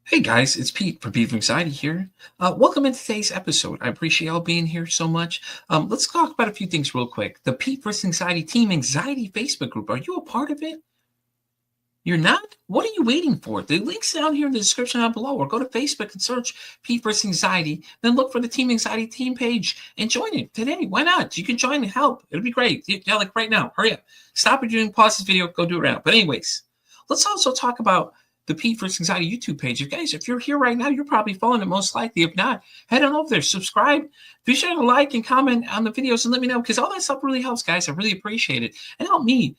Hey guys, it's Pete from Pete from Anxiety here. Welcome in today's episode. I appreciate y'all being here so much. Let's talk about a few things real quick. The Pete vs. Anxiety Team Anxiety Facebook group. Are you a part of it? You're not? What are you waiting for? The link's down here in the description down below, or go to Facebook and search Pete vs. Anxiety. Then look for the Team Anxiety Team page and join it today. Why not? You can join and help. It'll be great. Yeah, like right now. Hurry up. Stop what you're doing. Pause this video. Go do it right now. But anyways, let's also talk about the Pete vs. Anxiety YouTube page. If you're here right now, you're probably following it most likely. If not, head on over there, subscribe, be sure to like and comment on the videos and let me know, because all that stuff really helps, guys. I really appreciate it. And help me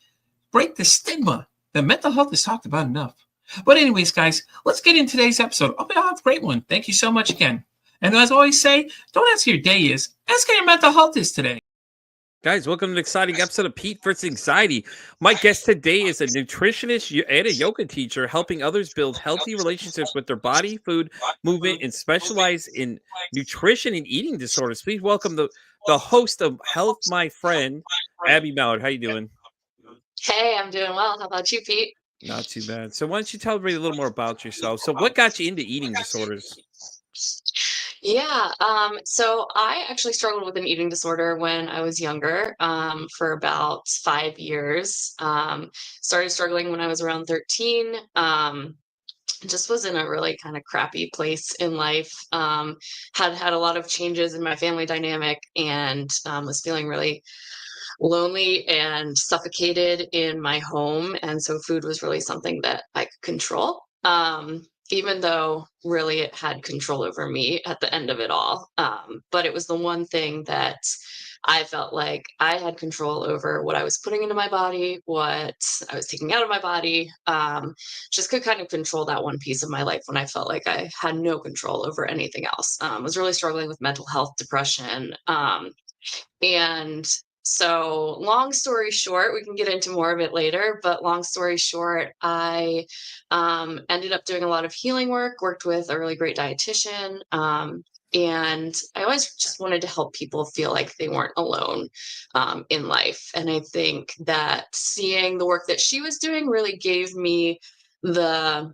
break the stigma that mental health is talked about enough. But anyways, guys, let's get in today's episode. I'll have a great one. Thank you so much again. And as I always say, don't ask how your day is. Ask how your mental health is today. Guys, welcome to an exciting episode of Pete vs. Anxiety. My guest today is a nutritionist and a yoga teacher helping others build healthy relationships with their body, food, movement, and specialize in nutrition and eating disorders. Please welcome the host of Health My Friend, Abby Mallard. How you doing? Hey, I'm doing well. How about you, Pete? Not too bad. So why don't you tell everybody a little more about yourself? So what got you into eating disorders? Yeah, so I actually struggled with an eating disorder when I was younger, for about 5 years. Started struggling when I was around 13. Just was in a really kind of crappy place in life. Had a lot of changes in my family dynamic and was feeling really lonely and suffocated in my home. And so food was really something that I could control. Even though really it had control over me at the end of it all. But it was the one thing that I felt like I had control over what I was putting into my body, what I was taking out of my body. Just could kind of control that one piece of my life when I felt like I had no control over anything else. Was really struggling with mental health, depression, and so, long story short, we can get into more of it later, but long story short, I ended up doing a lot of healing work, worked with a really great dietitian. And I always just wanted to help people feel like they weren't alone in life. And I think that seeing the work that she was doing really gave me the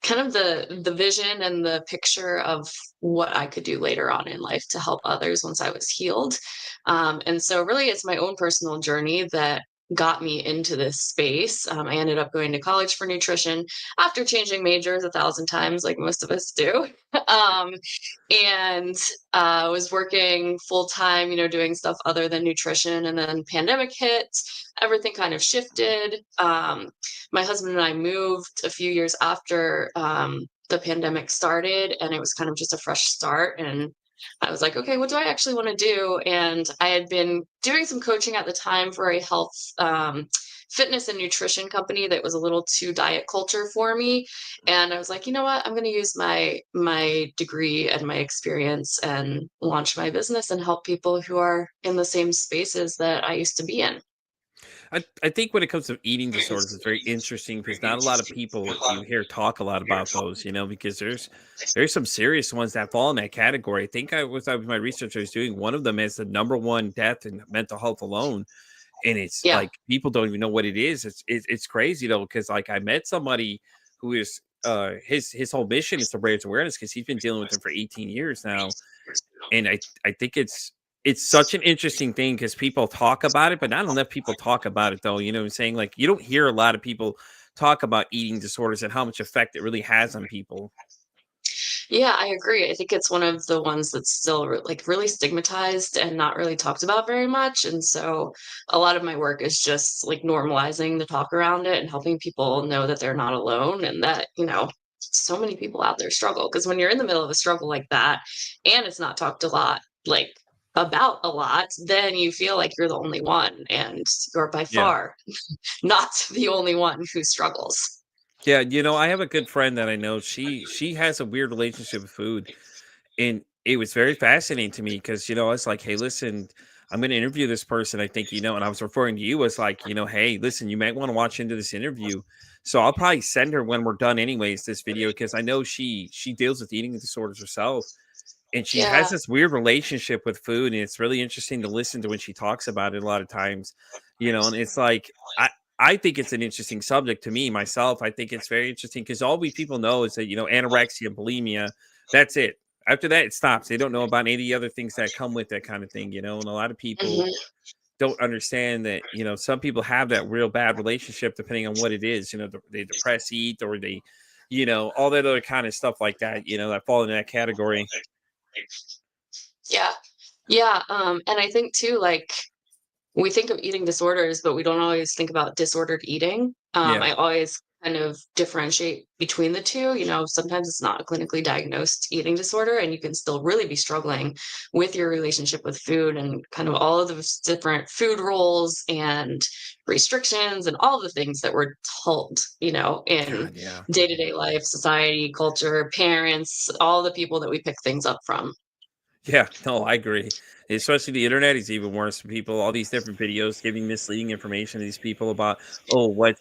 kind of the vision and the picture of what I could do later on in life to help others once I was healed. And so really it's my own personal journey that got me into this space. I ended up going to college for nutrition after changing majors 1,000 times, like most of us do. um, and was working full time, doing stuff other than nutrition. And then pandemic hit, everything kind of shifted. My husband and I moved a few years after the pandemic started, and it was kind of just a fresh start. And I was like, okay, what do I actually want to do? And I had been doing some coaching at the time for a health, fitness and nutrition company that was a little too diet culture for me. And I was like, you know what? I'm going to use my degree and my experience and launch my business and help people who are in the same spaces that I used to be in. I think when it comes to eating disorders, it's very interesting because not a lot of people you hear talk a lot about those, because there's some serious ones that fall in that category. I think I was my research I was doing, one of them is the number one death in mental health alone. And it's Yeah. like people don't even know what it is. It's crazy though, because like I met somebody who is his whole mission is to raise awareness because he's been dealing with them for 18 years now. And I think it's such an interesting thing because people talk about it, but not enough people talk about it though. You know what I'm saying? Like you don't hear a lot of people talk about eating disorders and how much effect it really has on people. Yeah, I agree. I think it's one of the ones that's still like really stigmatized and not really talked about very much. And so a lot of my work is just like normalizing the talk around it and helping people know that they're not alone and that, so many people out there struggle. Because when you're in the middle of a struggle like that and it's not talked a lot, like about a lot, then you feel like you're the only one and you're by Yeah. far not the only one who struggles. Yeah, I have a good friend that I know. She has a weird relationship with food. And it was very fascinating to me because, I was like, hey, listen, I'm going to interview this person. I think, and I was referring to you as like, hey, listen, you might want to watch into this interview. So I'll probably send her when we're done anyways, this video, because I know she deals with eating disorders herself. And she has Yeah. this weird relationship with food. And it's really interesting to listen to when she talks about it a lot of times, and it's like, I think it's an interesting subject to me myself. I think it's very interesting because all we people know is that, anorexia, bulimia, that's it. After that, it stops. They don't know about any other things that come with that kind of thing, and a lot of people Mhm. don't understand that, some people have that real bad relationship depending on what it is. They depress eat, or they, all that other kind of stuff like that, that fall into that category. Yeah. Yeah, and I think too, like, we think of eating disorders, but we don't always think about disordered eating. Yeah. I always kind of differentiate between the two. Sometimes it's not a clinically diagnosed eating disorder, and you can still really be struggling with your relationship with food and kind of all of those different food rules and restrictions and all the things that we're told, in God, yeah. day to day life, society, culture, parents, all the people that we pick things up from. Yeah, no, I agree. Especially the internet is even worse for people. All these different videos giving misleading information to these people about, oh, what's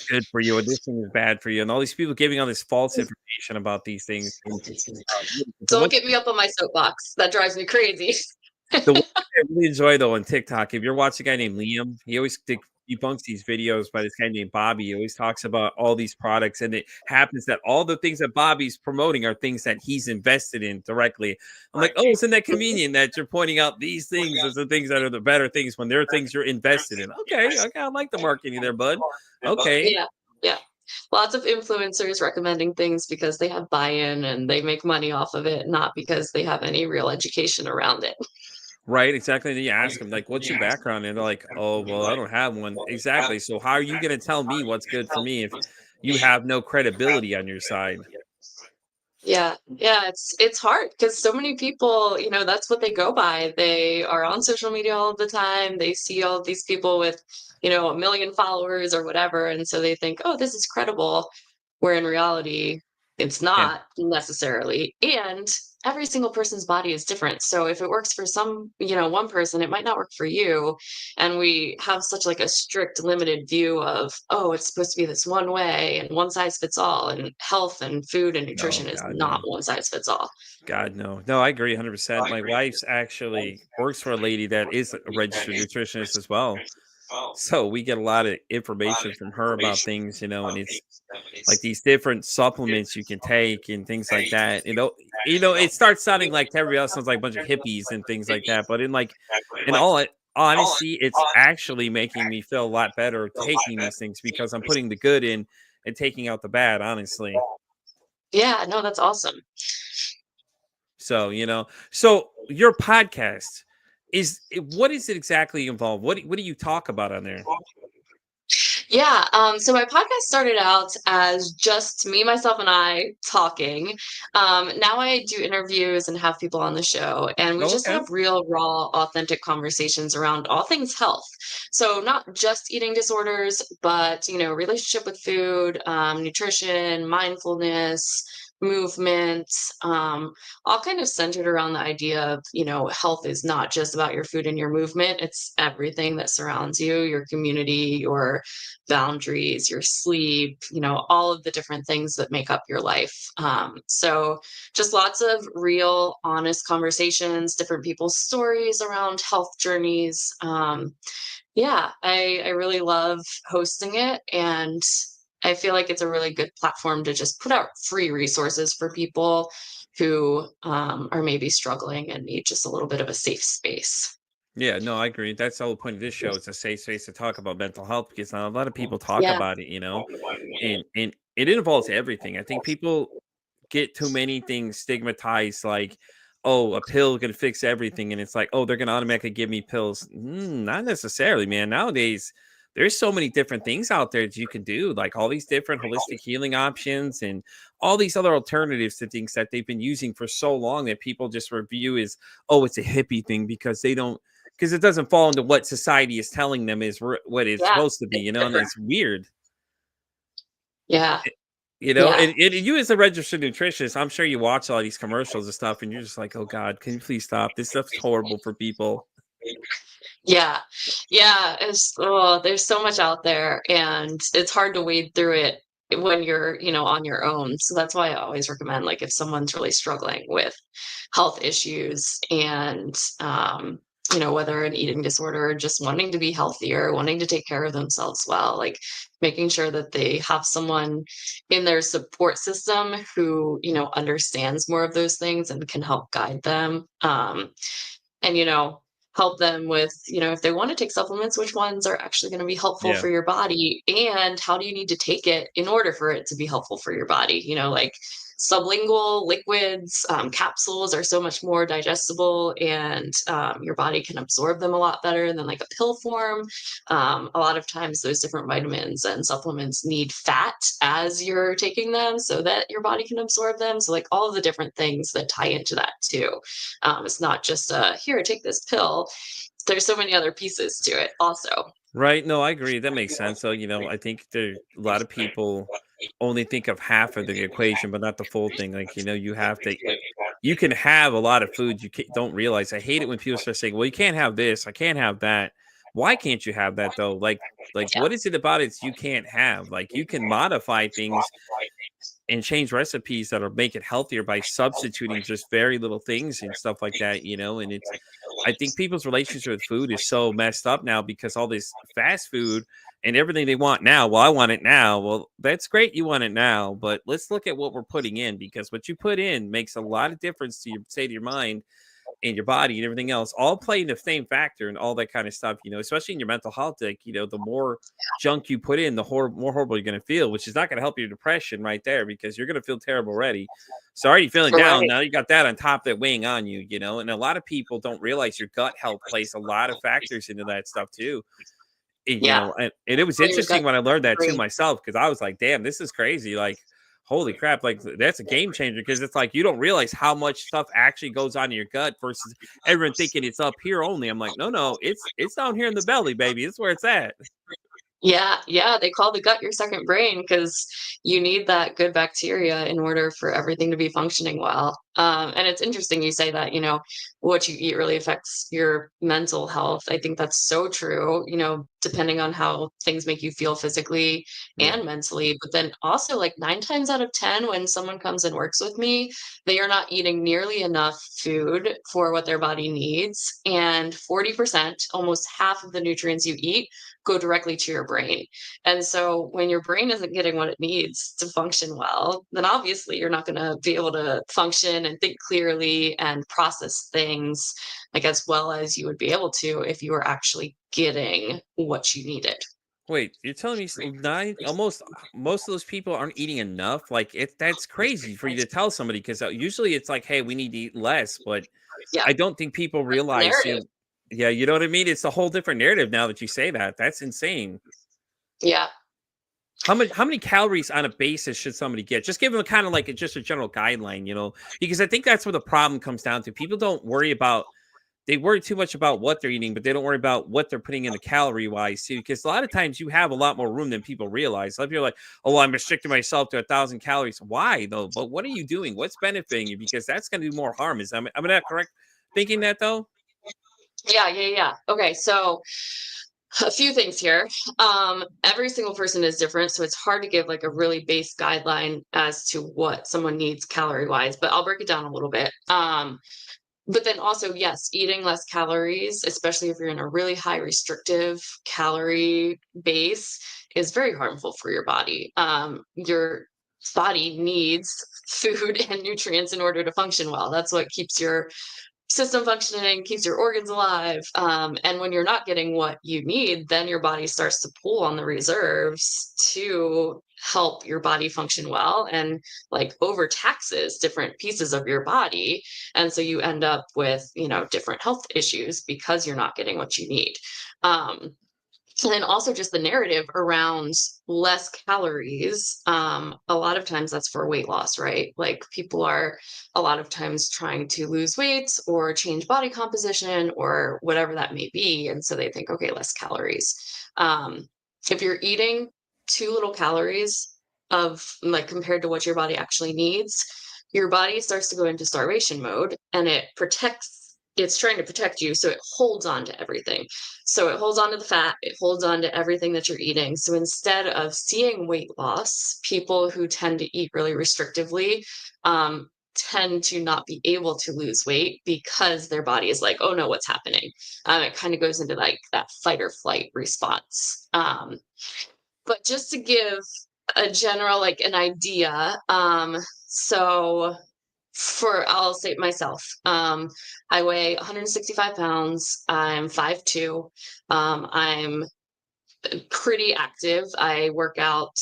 good for you, or this thing is bad for you, and all these people giving all this false information about these things. And the Don't one get me up on my soapbox. That drives me crazy. The one thing I really enjoy though on TikTok, if you're watching a guy named Liam, he always debunks these videos by this guy named Bobby. He always talks about all these products, and it happens that all the things that Bobby's promoting are things that he's invested in directly. I'm like, oh, isn't that convenient that you're pointing out these things as the things that are the better things when they're things you're invested in? Okay, okay, I like the marketing there, bud. Okay. Yeah, yeah. Lots of influencers recommending things because they have buy-in and they make money off of it, not because they have any real education around it. Right, exactly. Then you ask them, like, what's your background? And they're like, oh, well, I don't have one. Exactly. So how are you going to tell me what's good for me if you have no credibility on your side? Yeah, yeah, it's hard because so many people, that's what they go by. They are on social media all the time. They see all these people with, a million followers or whatever, and so they think, "Oh, this is credible," where in reality, it's Yeah. not necessarily. And every single person's body is different. So if it works for some, one person, it might not work for you. And we have such like a strict limited view of, oh, it's supposed to be this one way and one size fits all, and health and food and No, nutrition is God, not no. one size fits all. God, no. No, I agree 100%. My wife's actually works for a lady that is a registered nutritionist as well. So we get a lot of information from her about things, and it's like these different supplements you can take and things like that. It starts sounding like to everybody else sounds like a bunch of hippies and things like that. But in all honesty, it's actually making me feel a lot better taking these things because I'm putting the good in and taking out the bad, honestly. Yeah, no, that's awesome. So, so your podcast what is it exactly involved? What do you talk about on there? Yeah, so my podcast started out as just me, myself, and I talking. Now I do interviews and have people on the show, and we Oh, just okay. have real, raw, authentic conversations around all things health. So not just eating disorders, but relationship with food, nutrition, mindfulness, movement, all kind of centered around the idea of health is not just about your food and your movement. It's everything that surrounds you, your community, your boundaries, your sleep, all of the different things that make up your life. So just lots of real, honest conversations, different people's stories around health journeys. Yeah, I really love hosting it. And I feel like it's a really good platform to just put out free resources for people who are maybe struggling and need just a little bit of a safe space. Yeah, no, I agree. That's the whole point of this show. It's a safe space to talk about mental health because not a lot of people talk Yeah. about it, and it involves everything. I think people get too many things stigmatized, like, oh, a pill can fix everything, and it's like, oh, they're gonna automatically give me pills. Not necessarily, man. Nowadays, there's so many different things out there that you can do, like all these different holistic healing options and all these other alternatives to things that they've been using for so long that people just review as, oh, it's a hippie thing because it doesn't fall into what society is telling them is what it's Yeah. supposed to be, It's and different. it's weird. Yeah. Eh, Yeah. and you as a registered nutritionist, I'm sure you watch all these commercials and stuff, and you're just like, oh God, can you please stop? This stuff's horrible for people. Yeah. Yeah, there's so much out there, and it's hard to wade through it when you're, on your own. So that's why I always recommend, like, if someone's really struggling with health issues and, whether an eating disorder or just wanting to be healthier, wanting to take care of themselves well, like making sure that they have someone in their support system who, understands more of those things and can help guide them. And help them with if they want to take supplements, which ones are actually going to be helpful Yeah. for your body, and how do you need to take it in order for it to be helpful for your body. Like sublingual liquids, capsules are so much more digestible, and your body can absorb them a lot better than like a pill form. A lot of times those different vitamins and supplements need fat as you're taking them so that your body can absorb them, so like all of the different things that tie into that too. It's not just here, take this pill. There's so many other pieces to it also. Right. No, I agree. That makes sense. So, I think there a lot of people only think of half of the equation, but not the full thing. Like, you have to, you can have a lot of food don't realize. I hate it when people start saying, well, you can't have this, I can't have that. Why can't you have that though? Like Yeah. what is it about it you can't have? Like you can modify things and change recipes that'll make it healthier by substituting just very little things and stuff like that, and it's I think people's relationship with food is so messed up now because all this fast food and everything they want now. Well, I want it now. Well, that's great you want it now, but let's look at what we're putting in, because what you put in makes a lot of difference to your state of your mind and your body and everything else, all playing the same factor and all that kind of stuff, especially in your mental health. Like, the more junk you put in, the more horrible you're going to feel, which is not going to help your depression right there, because you're going to feel terrible already. So already feeling down. Right. Now you got that on top of it weighing on you, and a lot of people don't realize your gut health plays a lot of factors into that stuff too. And, Yeah. and it was Well, your gut interesting when I learned that too brain. myself, because I was like, damn, this is crazy. Like, holy crap, like that's a game changer, because it's like you don't realize how much stuff actually goes on in your gut versus everyone thinking it's up here only. I'm like, no, it's down here in the belly, baby. It's where it's at. Yeah, they call the gut your second brain because you need that good bacteria in order for everything to be functioning well. And it's interesting you say that, what you eat really affects your mental health. I think that's so true, depending on how things make you feel physically Yeah. and mentally. But then also, like 9 times out of 10, when someone comes and works with me, they are not eating nearly enough food for what their body needs. And 40%, almost half of the nutrients you eat, go directly to your brain. And so when your brain isn't getting what it needs to function well, then obviously you're not going to be able to function and think clearly and process things like as well as you would be able to if you were actually getting what you needed. Wait, you're telling me nine almost most of those people aren't eating enough? Like that's crazy for you to tell somebody, because usually it's like, hey, we need to eat less, but Yeah, I don't think people that's the realize, narrative. yeah, you know what I mean? It's a whole different narrative now that you say that. That's insane. Yeah. How many calories on a basis should somebody get? Just give them a kind of like just a general guideline, because I think that's where the problem comes down to. People don't worry about they worry too much about what they're eating, but they don't worry about what they're putting in the calorie wise too. Because a lot of times you have a lot more room than people realize. A lot of people are like, oh, well, I'm restricting myself to 1,000 calories. Why though? But what are you doing? What's benefiting you? Because that's going to do more harm. Am I not correct thinking that though? Yeah. Okay, so a few things here. Every single person is different, so it's hard to give like a really base guideline as to what someone needs calorie wise, but I'll break it down a little bit. But then also, yes, eating less calories, especially if you're in a really high restrictive calorie base, is very harmful for your body. Your body needs food and nutrients in order to function well. That's what keeps your system functioning, keeps your organs alive. And when you're not getting what you need, then your body starts to pull on the reserves to help your body function well and like overtaxes different pieces of your body. And so you end up with, different health issues because you're not getting what you need. Um, and then also just the narrative around less calories. A lot of times that's for weight loss, right? Like people are a lot of times trying to lose weight or change body composition or whatever that may be. And so they think, okay, less calories. If you're eating too little calories of like compared to what your body actually needs, your body starts to go into starvation mode and it's trying to protect you. So it holds on to everything. So it holds on to the fat, it holds on to everything that you're eating. So instead of seeing weight loss, people who tend to eat really restrictively tend to not be able to lose weight because their body is like, oh no, what's happening? It kind of goes into like that fight or flight response. But just to give a general, like an idea, so I'll say it myself. I weigh 165 pounds. I'm 5'2". I'm pretty active. I work out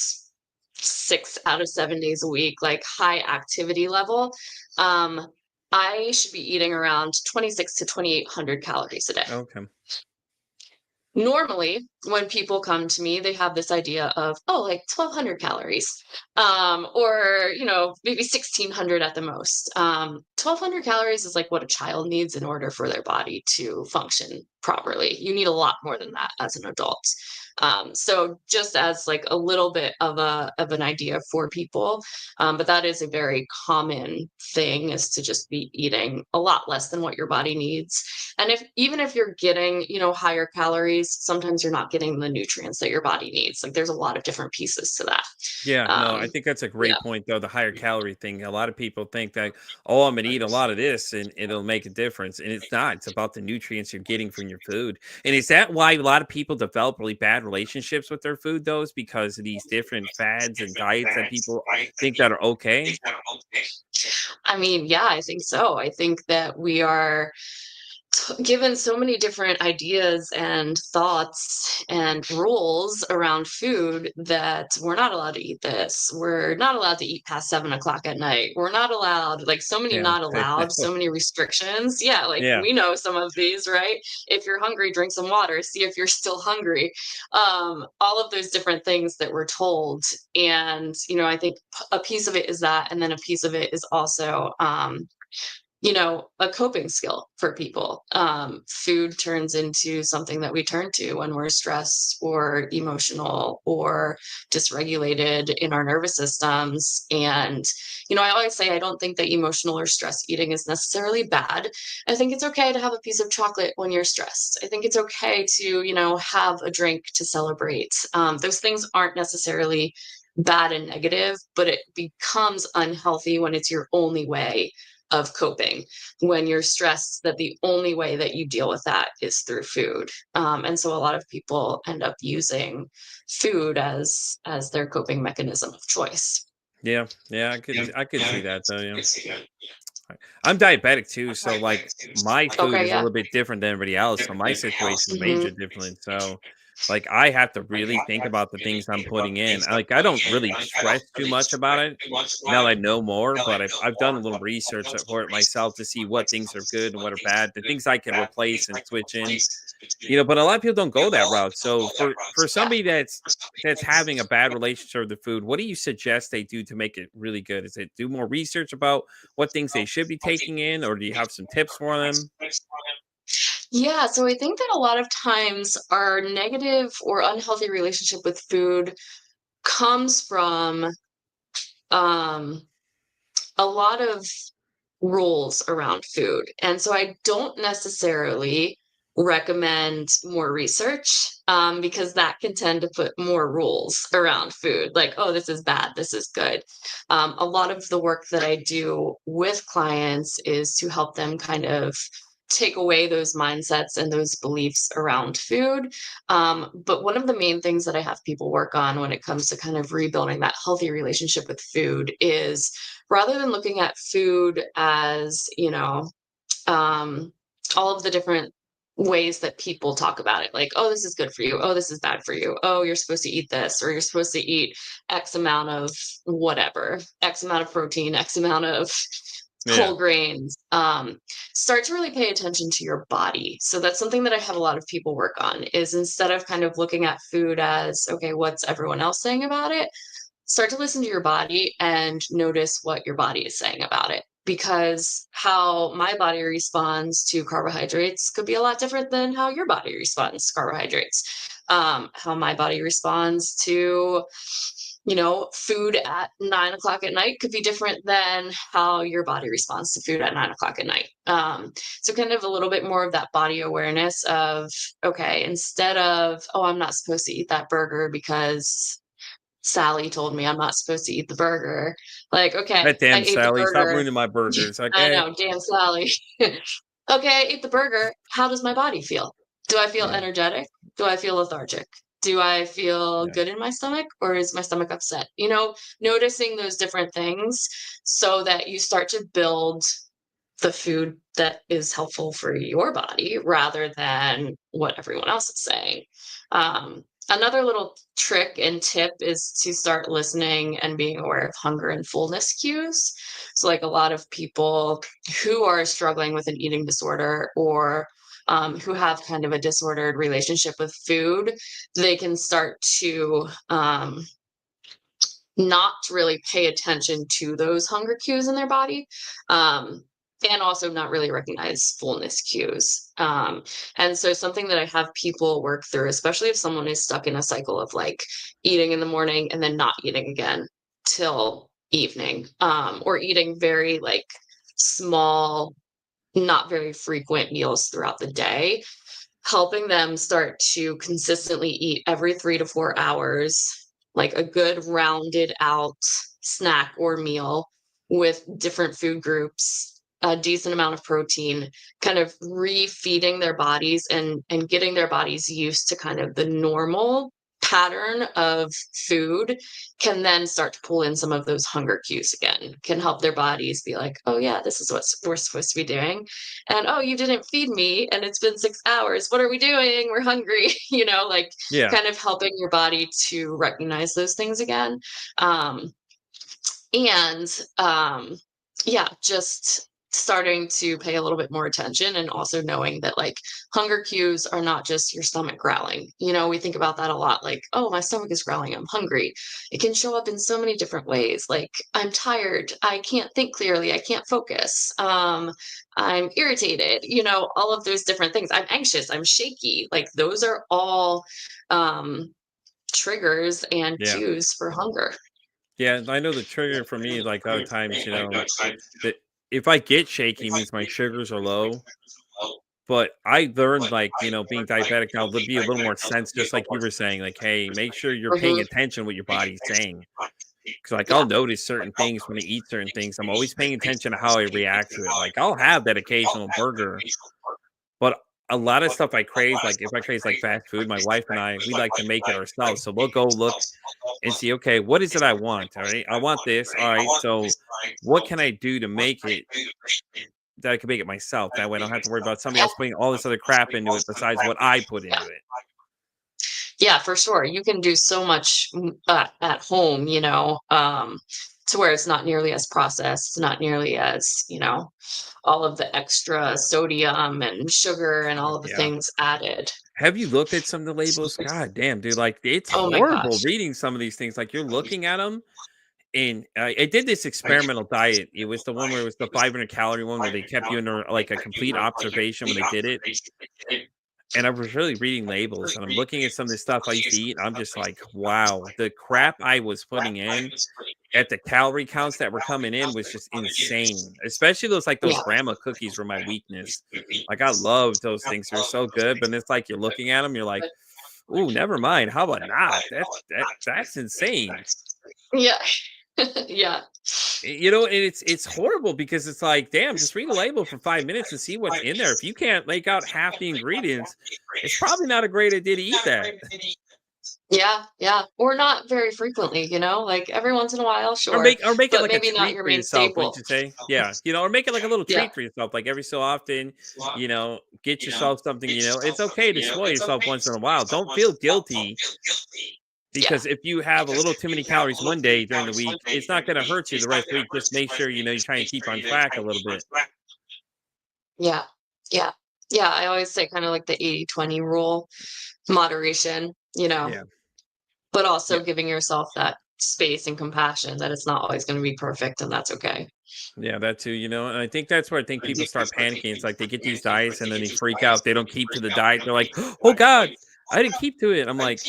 6 out of 7 days a week, like high activity level. I should be eating around 26 to 2,800 calories a day. Okay. Normally, when people come to me, they have this idea of, oh, like 1,200 calories, or, maybe 1,600 at the most. 1,200 calories is like what a child needs in order for their body to function properly. You need a lot more than that as an adult. So just as like a little bit of an idea for people, but that is a very common thing, is to just be eating a lot less than what your body needs. And even if you're getting, higher calories, sometimes you're not getting the nutrients that your body needs. Like there's a lot of different pieces to that. Yeah, no, I Um, think that's a yeah. great point though, the higher calorie thing. A lot of people think that, oh, I'm gonna eat a lot of this and it'll make a difference. And it's not. It's about the nutrients you're getting from your food. And is that why a lot of people develop really bad relationships with their food though? Is because of these different fads and diets that people think that are okay? I mean, yeah, I think so. I think that we are given so many different ideas and thoughts and rules around food that we're not allowed to eat this. We're not allowed to eat past 7 o'clock at night. We're not allowed, like so many Yeah. not allowed, so many restrictions. Yeah, like Yeah. we know some of these, right? If you're hungry, drink some water, see if you're still hungry. All of those different things that we're told. And, I think a piece of it is that. And then a piece of it is also, a coping skill for people. Food turns into something that we turn to when we're stressed or emotional or dysregulated in our nervous systems. And, I always say I don't think that emotional or stress eating is necessarily bad. I think it's okay to have a piece of chocolate when you're stressed. I think it's okay to, have a drink to celebrate. Those things aren't necessarily bad and negative, but it becomes unhealthy when it's your only way of coping, when you're stressed, that the only way that you deal with that is through food. And so a lot of people end up using food as their coping mechanism of choice. Yeah. Yeah. I could see that though. Yeah. I'm diabetic too, so like my food Okay, is a yeah. little bit different than everybody else. So my situation is Hmm. major different. So like I have to really think about the things I'm putting in. I don't really stress too much about it now that I know more, but I've done a little research for it myself to see what things are good and what are bad, the things I can replace and switch in. But a lot of people don't go that route. So for somebody that's having a bad relationship with the food, what do you suggest they do to make it really good? Is it do more research about what things they should be taking in, or do you have some tips for them? Yeah, so I think that a lot of times our negative or unhealthy relationship with food comes from um, a lot of rules around food. And so I don't necessarily recommend more research, because that can tend to put more rules around food, like, oh, this is bad, this is good. A lot of the work that I do with clients is to help them kind of take away those mindsets and those beliefs around food. But one of the main things that I have people work on when it comes to kind of rebuilding that healthy relationship with food is, rather than looking at food as, all of the different ways that people talk about it, like, oh, this is good for you, oh, this is bad for you, oh, you're supposed to eat this, or you're supposed to eat X amount of whatever, X amount of protein, X amount of Yeah. whole grains. Start to really pay attention to your body. So that's something that I have a lot of people work on, is instead of kind of looking at food as, okay, what's everyone else saying about it, start to listen to your body and notice what your body is saying about it. Because how my body responds to carbohydrates could be a lot different than how your body responds to carbohydrates. How my body responds to, food at 9 o'clock at night could be different than how your body responds to food at 9 o'clock at night. So kind of a little bit more of that body awareness of, okay, instead of, oh, I'm not supposed to eat that burger because Sally told me I'm not supposed to eat the burger. Like, okay, That I damn ate the Sally, stop burger. ruining my burgers. I Okay. know, damn Sally. Okay, I ate the burger. How does my body feel? Do I feel Yeah. energetic? Do I feel lethargic? Do I feel Yeah. good in my stomach or is my stomach upset? Noticing those different things so that you start to build the food that is helpful for your body rather than what everyone else is saying. Another little trick and tip is to start listening and being aware of hunger and fullness cues. So, like a lot of people who are struggling with an eating disorder or who have kind of a disordered relationship with food, they can start to not really pay attention to those hunger cues in their body. And also not really recognize fullness cues. And so something that I have people work through, especially if someone is stuck in a cycle of like eating in the morning and then not eating again till evening, or eating very like small, not very frequent meals throughout the day, helping them start to consistently eat every 3 to 4 hours, like a good rounded out snack or meal with different food groups, a decent amount of protein, kind of refeeding their bodies and getting their bodies used to kind of the normal pattern of food can then start to pull in some of those hunger cues again, can help their bodies be like, oh yeah, this is what we're supposed to be doing. And oh, you didn't feed me and it's been 6 hours. What are we doing? We're hungry. Like Yeah. kind of helping your body to recognize those things again. And yeah, just starting to pay a little bit more attention and also knowing that like hunger cues are not just your stomach growling. We think about that a lot, like, oh, my stomach is growling, I'm hungry. It can show up in so many different ways, like I'm tired, I can't think clearly, I can't focus, I'm irritated, all of those different things. I'm anxious, I'm shaky. Like those are all triggers and Yeah. cues for hunger. Yeah. I know the trigger for me, like a lot of times, that if I get shaky means my sugars are low. But I learned, like, being diabetic now to be a little more sense, just like you were saying, like, hey, make sure you're paying Mhm. attention what your body's saying. Because, like, I'll Yeah. notice certain things when I eat certain things. I'm always paying attention to how I react to it. Like, I'll have that occasional burger, but a lot of stuff I crave, like if I crave like fast food, my wife and I, we like to make it ourselves. So we'll go look and see, okay, what is it I want? All right. I want this. All right. So what can I do to make it that I can make it myself? That way I don't have to worry about somebody else putting all this other crap into it besides what I put into it. Yeah, for sure. You can do so much at home, to where it's not nearly as processed, not nearly as, all of the extra sodium and sugar and all of the Yeah. things added. Have you looked at some of the labels? God damn, dude. Like, it's Oh my horrible gosh. reading some of these things. Like, you're looking at them. And I did this experimental diet. It was the one where it was the 500 calorie one where they kept you under like a complete observation when they did it. And I was really reading labels and I'm looking at some of the stuff I used to eat. And I'm just like, wow, the crap I was putting in at the calorie counts that were coming in was just insane. Especially those Yeah. grandma cookies were my weakness. Like, I loved those things. They're so good, but it's like you're looking at them, you're like, "Ooh, never mind. How about not? That's insane." Yeah. Yeah. And it's horrible because it's like, damn, just read a label for 5 minutes and see what's in there. If you can't make out half the ingredients, it's probably not a great idea to eat that. Yeah, yeah. Or not very frequently, like every once in a while, Or sure, make it but like a maybe not treat your for main yourself, wouldn't staple. you say? Yeah, or make it like a little Yeah. treat for yourself, like every so often, get yourself something, it's okay to spoil yourself once in a while. Don't feel guilty Yeah. because if you have a little too many calories one day during the week, it's not going to hurt you the rest of the week. Just make sure, you try and keep on track a little bit. Yeah. Yeah. Yeah. I always say kind of like the 80-20 rule, moderation, Yeah. but Yeah. also giving yourself that space and compassion that it's not always going to be perfect and that's okay. Yeah, that too, and I think that's where I think people start panicking. It's like they get these diets and then they freak out. They don't keep to the diet. They're like, "Oh God, I didn't keep to it." I'm like,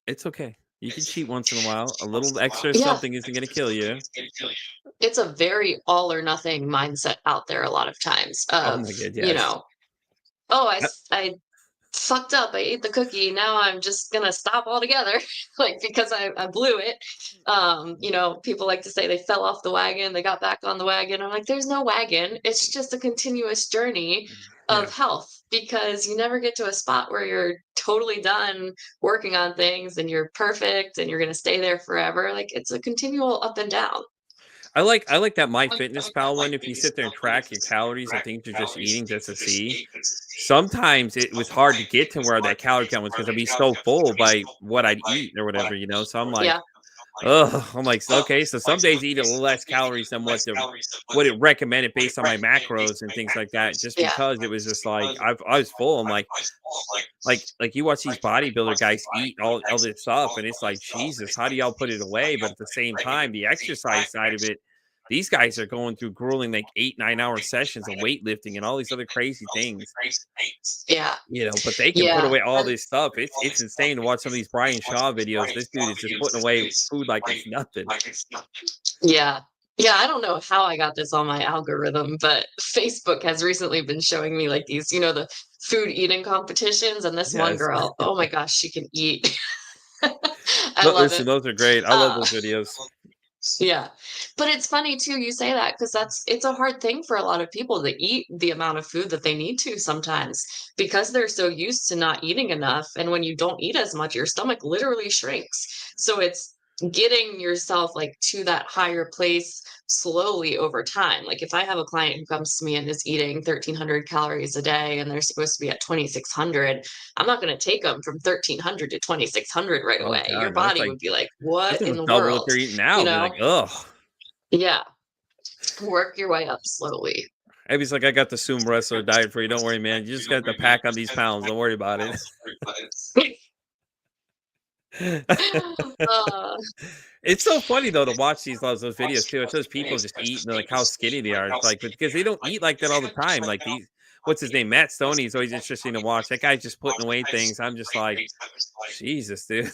"It's okay. You can cheat once in a while. A little extra Yeah. something isn't going to kill you." It's a very all or nothing mindset out there a lot of times Oh of, my God, yes. oh, I fucked up. I ate the cookie. Now I'm just gonna stop altogether, like because I blew it. People like to say they fell off the wagon, they got back on the wagon. I'm like, there's no wagon. It's just a continuous journey Yeah. of health because you never get to a spot where you're totally done working on things and you're perfect and you're gonna stay there forever. Like it's a continual up and down. I like that MyFitnessPal one. If you sit there and track your calories and things you're just eating just to see, sometimes it was hard to get to where that calorie count was because I'd be so full by what I'd eat or whatever, So I'm like, Yeah. oh, I'm like, okay, so some days I eat a little less calories than what it recommended based on my macros and things like that, just Yeah. because it was just like I was full. I'm like you watch these bodybuilder guys eat all this stuff, and it's like, Jesus, how do y'all put it away? But at the same time, the exercise side of it, these guys are going through grueling like 8-9 hour sessions of weightlifting and all these other crazy things. Yeah. But they can put Yeah. away all this stuff. It's insane to watch some of these Brian Shaw videos. This dude is just putting away food like it's nothing. Yeah. Yeah, I don't know how I got this on my algorithm, but Facebook has recently been showing me like these, the food eating competitions, and this one Yes. girl, oh my gosh, she can eat. I No, love listen, it. those are great. I love Uh, those videos. yeah. But it's funny too you say that because it's a hard thing for a lot of people to eat the amount of food that they need to sometimes because they're so used to not eating enough, and when you don't eat as much, your stomach literally shrinks. So it's getting yourself like to that higher place slowly over time. Like if I have a client who comes to me and is eating 1,300 calories a day and they're supposed to be at 2,600, I'm not going to take them from 1,300 to 2,600 right Oh away. Your god, no, body would be like, what that's in almost the double what world? they're eating You now. Be know? like, ugh. Yeah. Work your way up slowly. Abby's like, I got the sumo wrestler diet for you. Don't worry, man. You just got to pack on these pounds. Don't worry about it. Uh, It's so funny though to watch those videos too. It's those people just eat and like how skinny they are. It's like because they don't eat like that all the time. Like these, what's his name? Matt Stoney is always interesting to watch. That guy's just putting away things. I'm just like, Jesus, dude.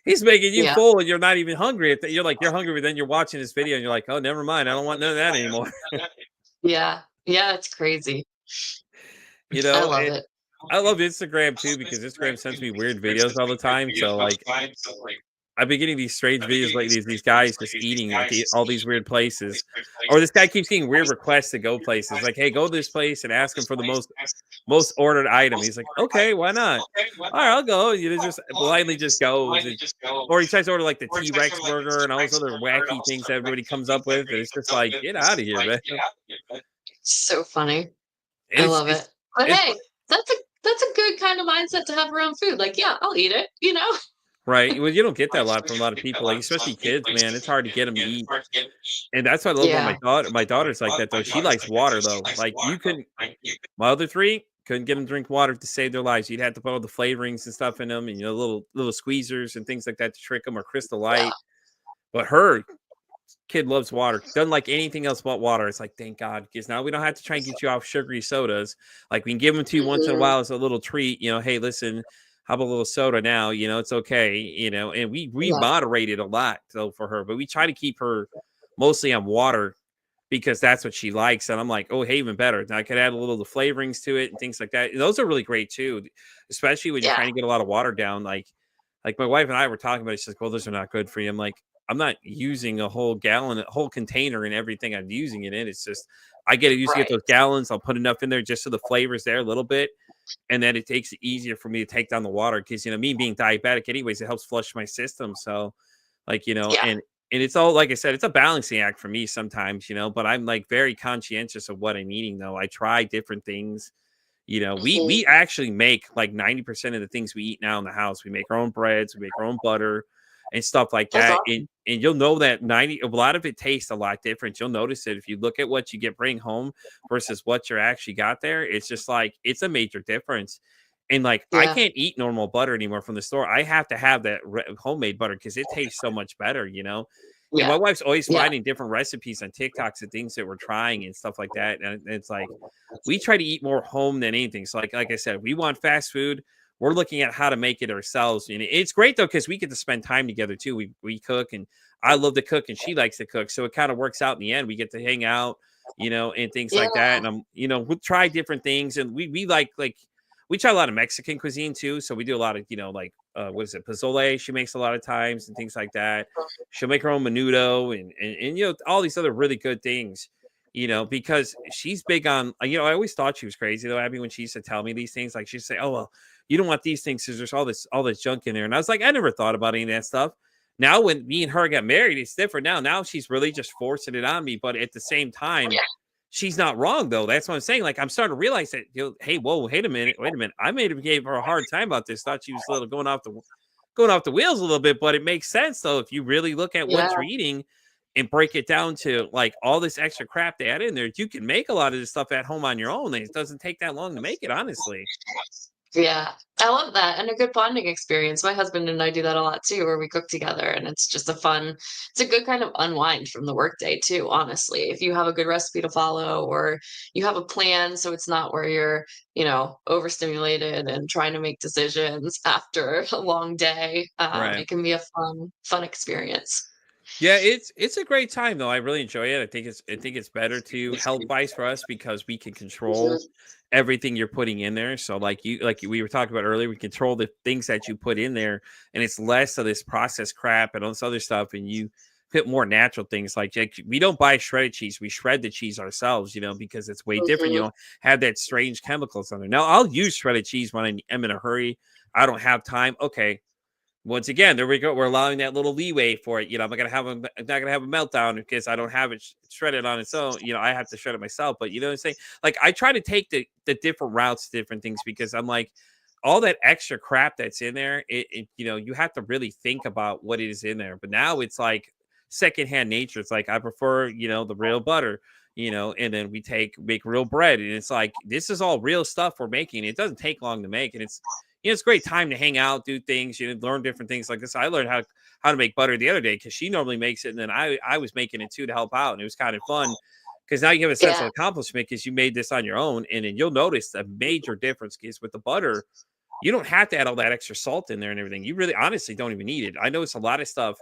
He's making you yeah. full and you're not even hungry. You're like, you're hungry, but then you're watching this video and you're like, oh, never mind. I don't want none of that anymore. Yeah. Yeah, it's crazy. I love And it. I love Instagram too because Instagram sends me weird videos all the time. So like I've been getting these strange videos lately. These guys just eating like all these weird places, or this guy keeps getting weird requests to go places. Like, hey, go to this place and ask him for the most ordered item. He's like, okay, why not? All right, I'll go. Just blindly just goes, or he tries to order like the T-Rex burger and all those other wacky things that everybody comes up with. And it's just like, get out of here, man. So funny. I It's love it's it. But it's hey, that's a good kind of mindset to have around food. Like, yeah, I'll eat it. right. Well, you don't get that a lot from a lot of people, like especially kids, man. It's hard to get them to eat. And that's what I love about my Yeah. daughter. My daughter's like that though. She likes water though. Like you couldn't. My other three couldn't get them to drink water to save their lives. You'd have to put all the flavorings and stuff in them, and little squeezers and things like that to trick them, or Crystal Yeah. Light. But her kid loves water. Doesn't like anything else but water. It's like thank God, because now we don't have to try and get you off sugary sodas. Like we can give them to you once in a Mhm. while as a little treat. Hey, listen, how about a little soda now? It's okay. And we Yeah. moderate it a lot though for her, but we try to keep her mostly on water because that's what she likes. And I'm like, oh, hey, even better. Now I could add a little of the flavorings to it and things like that. And those are really great too, especially when you're Yeah. trying to get a lot of water down. Like my wife and I were talking about it. She's like, well, those are not good for you. I'm like, I'm not using a whole gallon, a whole container and everything I'm using it in. It's just I get to used to get Right. those gallons. I'll put enough in there just so the flavors there a little bit. And then it takes it easier for me to take down the water because me being diabetic anyways, it helps flush my system. So Yeah. and it's all like I said, it's a balancing act for me sometimes, but I'm like very conscientious of what I'm eating though. I try different things. Mhm. We actually make like 90% of the things we eat now in the house. We make our own breads, we make our own butter and stuff like That's that. awesome. And you'll know that a lot of it tastes a lot different. You'll notice it if you look at what you bring home versus what you're actually got there. It's just like it's a major difference. And like I Yeah. can't eat normal butter anymore from the store. I have to have that homemade butter because it tastes so much better. And my Yeah. wife's always Yeah. finding different recipes on TikToks and things that we're trying and stuff like that. And it's like we try to eat more home than anything. So like I said, we want fast food. We're looking at how to make it ourselves. And it's great though, because we get to spend time together too. We cook and I love to cook and she likes to cook. So it kind of works out in the end. We get to hang out, and things like that. Yeah. And we'll try different things. And we like we try a lot of Mexican cuisine too. So we do a lot of, like what is it, pozole? She makes a lot of times and things like that. She'll make her own menudo and all these other really good things. Because she's big on, I always thought she was crazy though, Abby, when she used to tell me these things. Like she'd say, "Oh well, you don't want these things because there's all this junk in there." And I was like, I never thought about any of that stuff. Now, when me and her got married, it's different now. Now she's really just forcing it on me. But at the same time, she's not wrong though. That's what I'm saying. Like I'm starting to realize that, hey, whoa, wait a minute. I gave her a hard time about this. Thought she was a little going off the wheels a little bit, but it makes sense though if you really look at what Yeah. you're eating and break it down to like all this extra crap they add in there. You can make a lot of this stuff at home on your own, and it doesn't take that long to make it, honestly. Yeah, I love that, and a good bonding experience. My husband and I do that a lot too, where we cook together, and it's just it's a good kind of unwind from the workday too, honestly. If you have a good recipe to follow or you have a plan, so it's not where you're, overstimulated and trying to make decisions after a long day. Right. It can be a fun experience. Yeah, it's a great time though. I really enjoy it. I think it's better to health wise for us because we can control Mhm, everything you're putting in there. So we were talking about earlier, we control the things that you put in there, and it's less of this processed crap and all this other stuff, and you put more natural things like we don't buy shredded cheese. We shred the cheese ourselves, because it's way different. You mhm, don't have that strange chemicals on there. Now I'll use shredded cheese when I am in a hurry. I don't have time. Okay, once again, there we go. We're allowing that little leeway for it. I'm not gonna have a meltdown because I don't have it shredded on its own. I have to shred it myself. But you know what I'm saying? Like I try to take the different routes, different things because I'm like all that extra crap that's in there. You have to really think about what it is in there. But now it's like secondhand nature. It's like I prefer the real butter. And then make real bread, and it's like this is all real stuff we're making. It doesn't take long to make, and it's a great time to hang out, do things, learn different things like this. I learned how to make butter the other day because she normally makes it, and then I was making it too to help out, and it was kind of fun because now you have a sense yeah, of accomplishment because you made this on your own, and then you'll notice a major difference because with the butter, you don't have to add all that extra salt in there and everything. You really honestly don't even need it. I notice a lot of stuff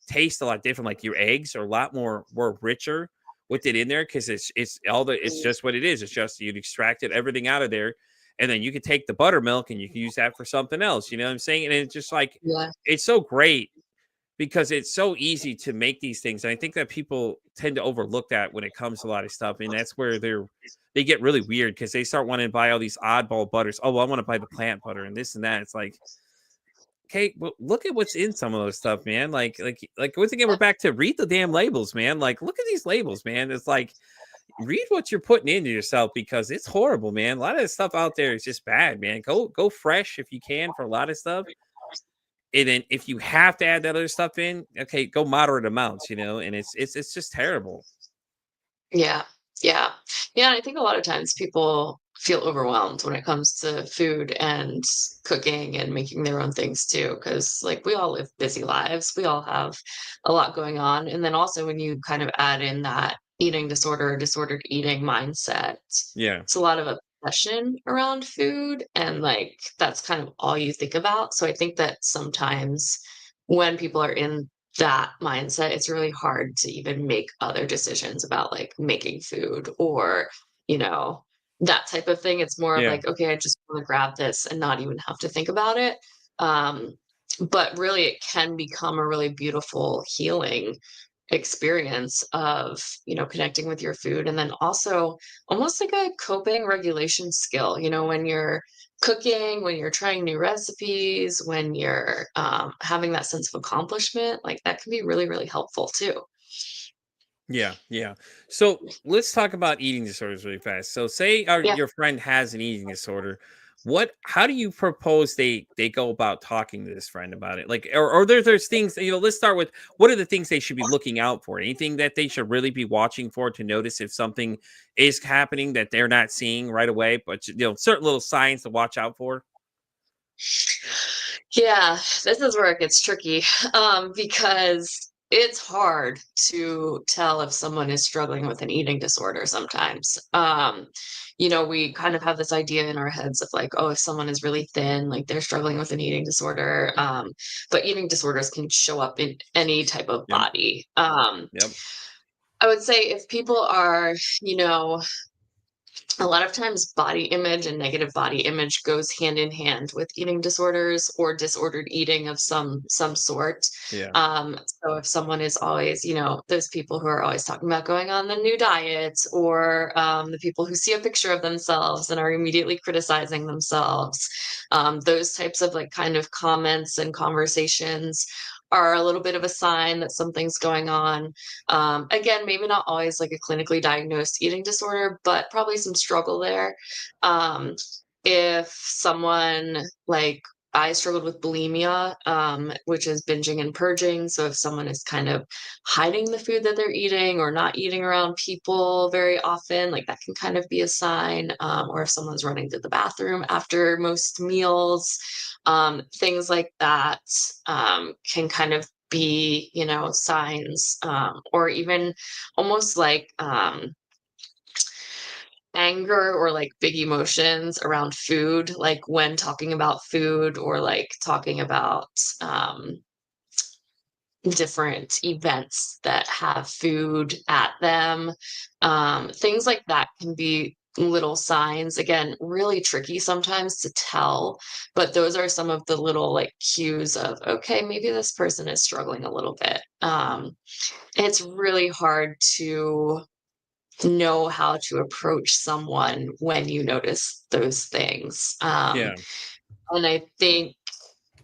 tastes a lot different. Like your eggs are a lot more richer with it in there because it's mm, just what it is. It's just you'd extracted everything out of there, and then you could take the buttermilk and you can use that for something else. You know what I'm saying? And it's just like yeah, it's so great because it's so easy to make these things. And I think that people tend to overlook that when it comes to a lot of stuff. And that's where they get really weird because they start wanting to buy all these oddball butters. Oh, well, I want to buy the plant butter and this and that. It's like, okay, well, look at what's in some of those stuff, man. Like once again, we're back to read the damn labels, man. Like, look at these labels, man. It's like read what you're putting into yourself because it's horrible, man. A lot of the stuff out there is just bad, man. Go fresh if you can for a lot of stuff. And then if you have to add that other stuff in, okay, go moderate amounts, and it's just terrible. yeah, yeah, yeah. And I think a lot of times people feel overwhelmed when it comes to food and cooking and making their own things too, because like we all live busy lives, we all have a lot going on, and then also when you kind of add in that eating disorder, disordered eating mindset, Yeah. it's a lot of obsession around food, and like that's kind of all you think about. So I think that sometimes when people are in that mindset, it's really hard to even make other decisions about like making food or, you know, that type of thing. It's more of Yeah. like, okay, I just want to grab this and not even have to think about it. Um, but really, it can become a really beautiful healing experience of, connecting with your food. And then also almost like a coping regulation skill, when you're cooking, when you're trying new recipes, when you're having that sense of accomplishment, like that can be really, really helpful too. Yeah, yeah. So let's talk about eating disorders really fast. So say Yeah. your friend has an eating disorder. How do you propose they go about talking to this friend about it? Like, or there's things, let's start with what are the things they should be looking out for? Anything that they should really be watching for to notice if something is happening that they're not seeing right away, but certain little signs to watch out for? Yeah, this is where it gets tricky, because it's hard to tell if someone is struggling with an eating disorder sometimes. We kind of have this idea in our heads of like, oh, if someone is really thin, like they're struggling with an eating disorder. But eating disorders can show up in any type of Yep. body. Yep. I would say if people are, you know, a lot of times body image and negative body image goes hand in hand with eating disorders or disordered eating of some sort. Yeah. So if someone is always, those people who are always talking about going on the new diet, or the people who see a picture of themselves and are immediately criticizing themselves, those types of like kind of comments and conversations are a little bit of a sign that something's going on. Again, maybe not always like a clinically diagnosed eating disorder, but probably some struggle there. Um, if someone like I struggled with bulimia, which is binging and purging. So if someone is kind of hiding the food that they're eating or not eating around people very often, like that can kind of be a sign. Or if someone's running to the bathroom after most meals, things like that can kind of be, signs, or even almost like anger or like big emotions around food, like when talking about food or like talking about different events that have food at them. Things like that can be little signs. Again, really tricky sometimes to tell, but those are some of the little like cues of, okay, maybe this person is struggling a little bit. It's really hard to know how to approach someone when you notice those things. Yeah. And I think,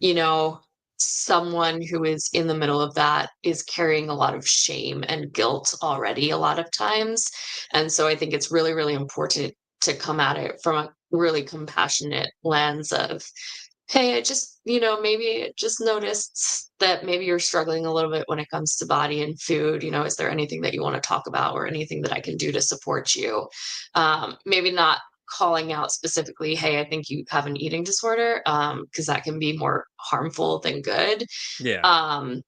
you know, someone who is in the middle of that is carrying a lot of shame and guilt already a lot of times. And so I think it's really, really important to come at it from a really compassionate lens of, hey, I just, maybe just noticed that maybe you're struggling a little bit when it comes to body and food. Is there anything that you want to talk about or anything that I can do to support you? Maybe not calling out specifically, hey, I think you have an eating disorder, because that can be more harmful than good. Yeah. Um,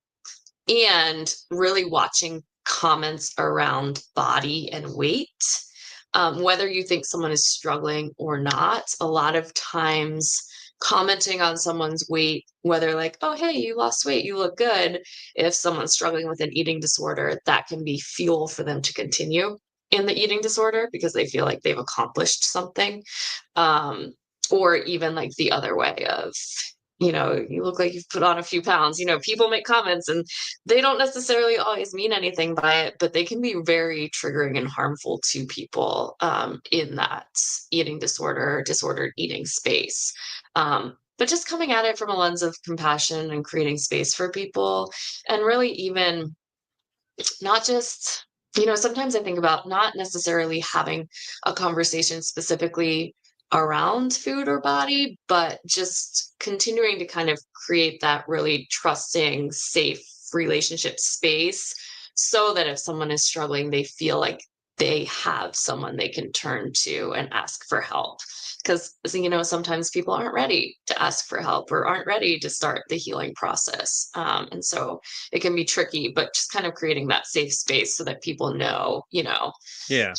and really watching comments around body and weight, whether you think someone is struggling or not. A lot of times commenting on someone's weight, whether like, oh, hey, you lost weight, you look good, if someone's struggling with an eating disorder, that can be fuel for them to continue in the eating disorder because they feel like they've accomplished something. um, or even like the other way of, you look like you've put on a few pounds. People make comments and they don't necessarily always mean anything by it, but they can be very triggering and harmful to people, in that eating disorder, disordered eating space. But just coming at it from a lens of compassion and creating space for people, and really even not just, sometimes I think about not necessarily having a conversation specifically around food or body, but just continuing to kind of create that really trusting, safe relationship space so that if someone is struggling, they feel like they have someone they can turn to and ask for help. Because, sometimes people aren't ready to ask for help or aren't ready to start the healing process. And so it can be tricky, but just kind of creating that safe space so that people know, Yeah.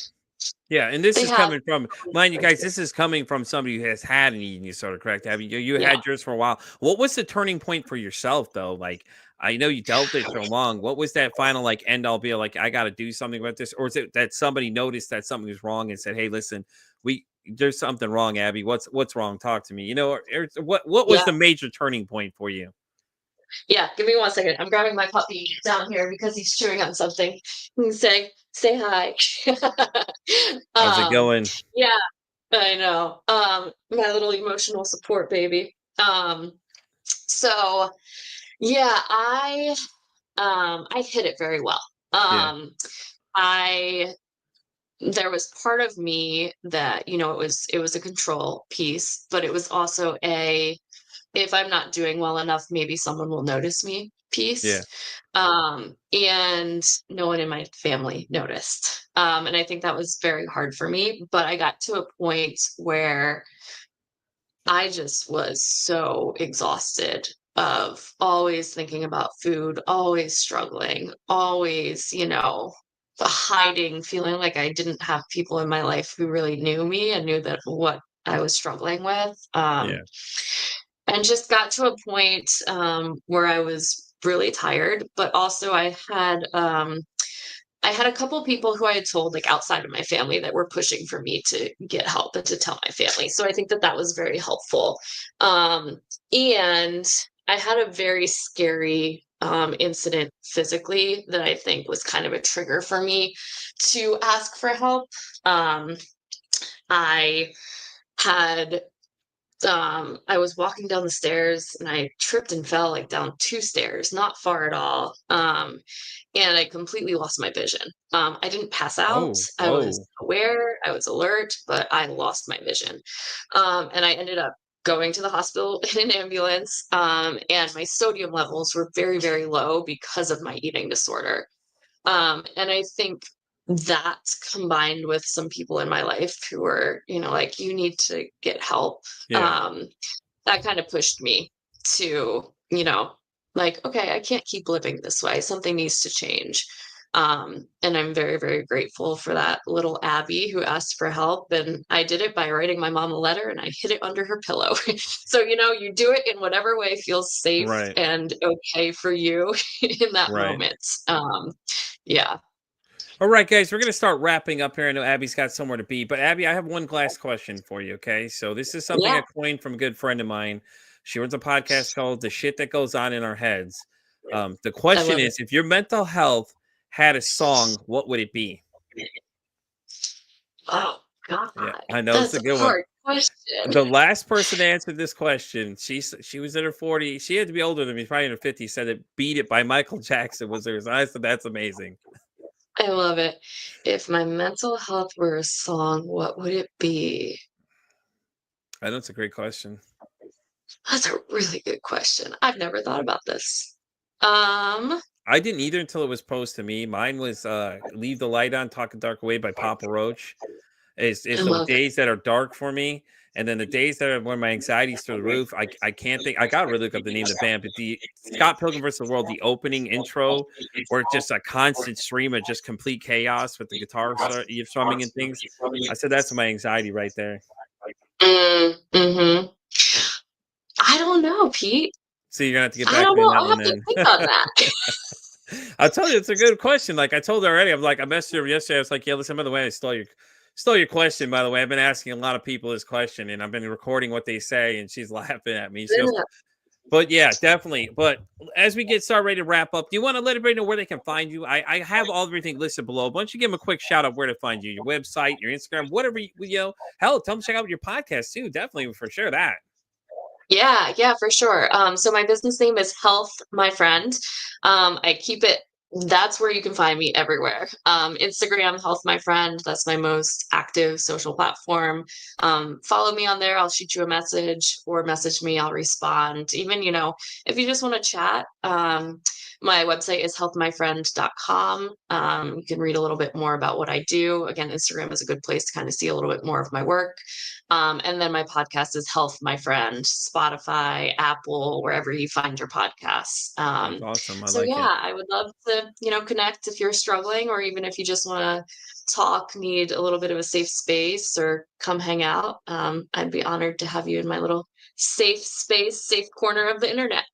Yeah, and this they is have coming from mind you guys, this is coming from somebody who has had an eating disorder, correct? Abby? You yeah. had yours for a while. What was the turning point for yourself though? Like I know you dealt with it so long. What was that final like end all be all like I gotta do something about this? Or is it that somebody noticed that something was wrong and said, hey, listen, we there's something wrong, Abby. What's wrong? Talk to me. Or what was Yeah. the major turning point for you? Yeah. Give me 1 second. I'm grabbing my puppy down here because he's chewing on something. You can say hi. How's it um, going? yeah, I know. My little emotional support baby. So yeah, I hit it very well. Yeah, I There was part of me that, it was a control piece, but it was also a, if I'm not doing well enough, maybe someone will notice me piece. yeah, And no one in my family noticed. And I think that was very hard for me, but I got to a point where I just was so exhausted of always thinking about food, always struggling, always, hiding, feeling like I didn't have people in my life who really knew me and knew that what I was struggling with. yeah, And just got to a point, where I was really tired, but also I had, I had a couple people who I had told, like, outside of my family that were pushing for me to get help and to tell my family. So I think that that was very helpful. And I had a very scary incident physically that I think was kind of a trigger for me to ask for help. Um, I had I was walking down the stairs and I tripped and fell like down 2 stairs, not far at all. And I completely lost my vision. I didn't pass out. Oh, I was whoa. aware, I was alert, but I lost my vision. And I ended up going to the hospital in an ambulance. And my sodium levels were very, very low because of my eating disorder. And I think that combined with some people in my life who were, like, you need to get help, Yeah. um, that kind of pushed me to, like, okay, I can't keep living this way. Something needs to change. And I'm very, very grateful for that little Abby who asked for help. And I did it by writing my mom a letter and I hid it under her pillow. So, you do it in whatever way feels safe Right. and okay for you in that Right. moment. Yeah. All right, guys, we're going to start wrapping up here. I know Abby's got somewhere to be, but Abby, I have one last question for you. Okay. So this is something Yeah. I coined from a good friend of mine. She runs a podcast called The Shit That Goes On in Our Heads. The I question love it. is, if your mental health had a song, what would it be? Oh God, Yeah, I know it's that's a a good one. hard question. The last person to answer this question, she was in her 40s. She had to be older than me, probably in her 50s. Said it "Beat It" by Michael Jackson was hers. I said that's amazing. I love it. If my mental health were a song, what would it be? I know it's a great question. That's a really good question. I've never thought about this. Um, I didn't either until it was posed to me. Mine was "Leave the Light On, Talk a Dark Away" by Papa Roach. I It's those love it. days that are dark for me, and then the days that are when my anxiety's through the roof. I can't think. I gotta really look up the name of the band, but the Scott Pilgrim vs. the World, the opening intro, where it's just a constant stream of just complete chaos with the guitar strumming and things. I said that's my anxiety right there. Mm-hmm. I don't know, Pete. So you're gonna have to get I back don't to me on know. that I'll one have to then. think on that. I'll tell you, it's a good question. Like I told her already, I'm like, I messaged her yesterday. I was like, yeah, listen, by the way, I stole your question, by the way. I've been asking a lot of people this question and I've been recording what they say, and she's laughing at me. She goes, Yeah. but yeah, definitely. But as we get started ready to wrap up, do you want to let everybody know where they can find you? I have all everything listed below. Why don't you give them a quick shout out where to find you, your website, your Instagram, whatever hell, tell them to check out your podcast too. Definitely for sure that. Yeah, for sure. So my business name is Health My Friend. I keep it, that's where you can find me everywhere. Instagram, Health My Friend, that's my most active social platform. Follow me on there. I'll shoot you a message or message me. I'll respond. Even, if you just want to chat, my website is healthmyfriend.com. You can read a little bit more about what I do. Again, Instagram is a good place to kind of see a little bit more of my work. And then my podcast is Health My Friend, Spotify, Apple, wherever you find your podcasts. That's awesome. I So like it. yeah, I would love to, connect if you're struggling, or even if you just want to talk, need a little bit of a safe space, or come hang out. I'd be honored to have you in my little safe space, safe corner of the internet.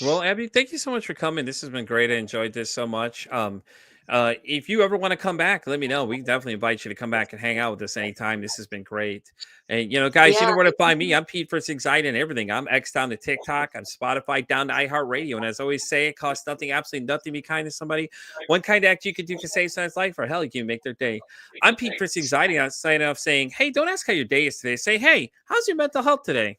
Well, Abby, thank you so much for coming. This has been great. I enjoyed this so much. If you ever want to come back, let me know. We can definitely invite you to come back and hang out with us anytime. This has been great. And guys, you know Yeah, where to find me. I'm Pete for Anxiety and everything. I'm X down to TikTok. I'm Spotify down to iHeartRadio. And as I always say, it costs nothing, absolutely nothing to be kind to somebody. One kind act you could do can save someone's life, or hell, you can make their day. I'm Pete for Anxiety. I'm signing off saying, hey, don't ask how your day is today. Say, hey, how's your mental health today?